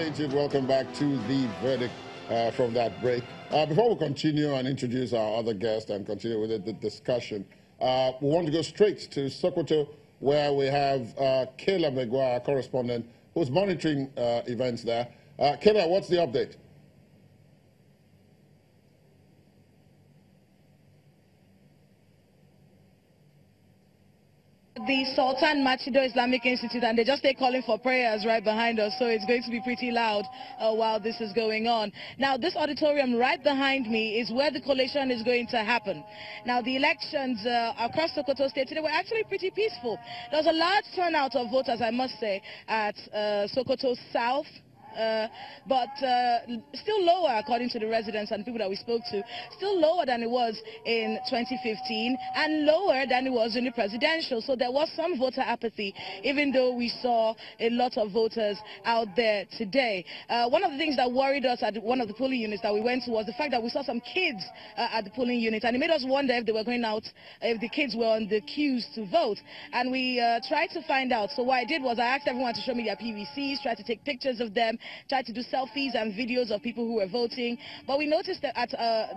Native, welcome back to the verdict from that break. Before we continue and introduce our other guest and continue with the discussion, we want to go straight to Sokoto, where we have Kayla Megwa, our correspondent, who's monitoring events there. Kayla, what's the update? The Sultan Machido Islamic Institute, and they just stay calling for prayers right behind us, so it's going to be pretty loud while this is going on. Now, this auditorium right behind me is where the collation is going to happen. Now, the elections across Sokoto State today were actually pretty peaceful. There was a large turnout of voters, I must say, at Sokoto South. But still lower, according to the residents and people that we spoke to, still lower than it was in 2015 and lower than it was in the presidential. So there was some voter apathy, even though we saw a lot of voters out there today. One of the things that worried us at one of the polling units that we went to was the fact that we saw some kids at the polling unit, and it made us wonder if they were going out, if the kids were on the queues to vote. And we tried to find out. So what I did was I asked everyone to show me their PVCs, tried to take pictures of them, tried to do selfies and videos of people who were voting. But we noticed that at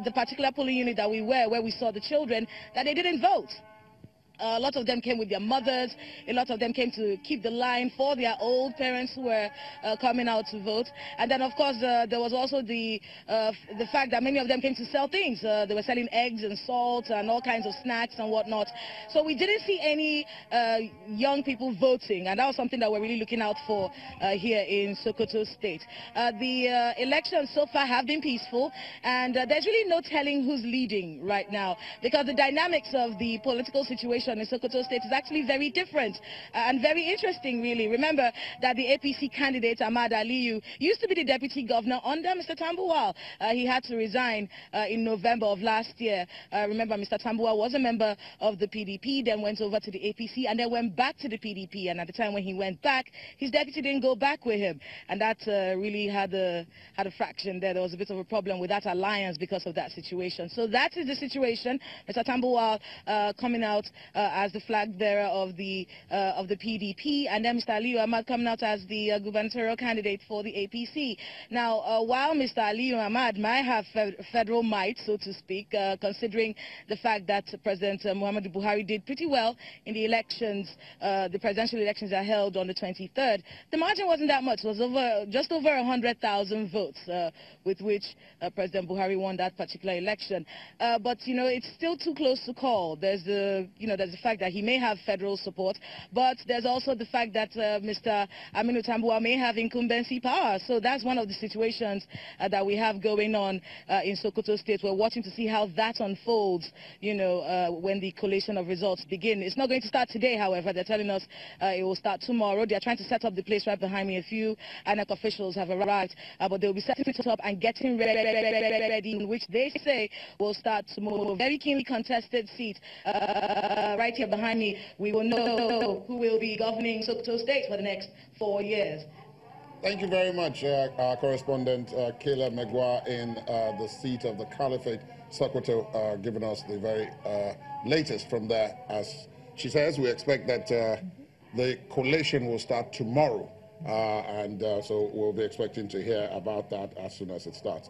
the particular polling unit that we were, where we saw the children, that they didn't vote. A lot of them came with their mothers. A lot of them came to keep the line for their old parents who were coming out to vote. And then, of course, there was also the fact that many of them came to sell things. They were selling eggs and salt and all kinds of snacks and whatnot. So we didn't see any young people voting, and that was something that we're really looking out for here in Sokoto State. The elections so far have been peaceful, and there's really no telling who's leading right now, because the dynamics of the political situation in Sokoto State is actually very different and very interesting, really. Remember that the APC candidate, Ahmad Aliyu, used to be the deputy governor under Mr. Tambuwal. He had to resign in November of last year. Remember, Mr. Tambuwal was a member of the PDP, then went over to the APC, and then went back to the PDP. And at the time when he went back, his deputy didn't go back with him. And that really had a fraction there. There was a bit of a problem with that alliance because of that situation. So that is the situation. Mr. Tambuwal coming out as the flag bearer of the PDP, and then Mr. Aliyu Ahmad coming out as the gubernatorial candidate for the APC. Now, while Mr. Aliyu Ahmad might have federal might, so to speak, considering the fact that President Muhammadu Buhari did pretty well in the elections, the presidential elections that held on the 23rd, the margin wasn't that much. It was just over 100,000 votes, with which President Buhari won that particular election. But, you know, it's still too close to call. There's the fact that he may have federal support, but there's also the fact that Mr. Aminu Tambuwal may have incumbency power. So that's one of the situations that we have going on in Sokoto State. We're watching to see how that unfolds, you know, when the collation of results begin. It's not going to start today, however. They're telling us it will start tomorrow. They're trying to set up the place right behind me. A few INEC officials have arrived, but they'll be setting it up and getting ready, which they say will start tomorrow. Very keenly contested seat. Right here behind me, we will know who will be governing Sokoto State for the next 4 years. Thank you very much, our correspondent Kayla Megwa in the seat of the Caliphate, Sokoto, giving us the very latest from there. As she says, we expect that the collation will start tomorrow, and so we'll be expecting to hear about that as soon as it starts.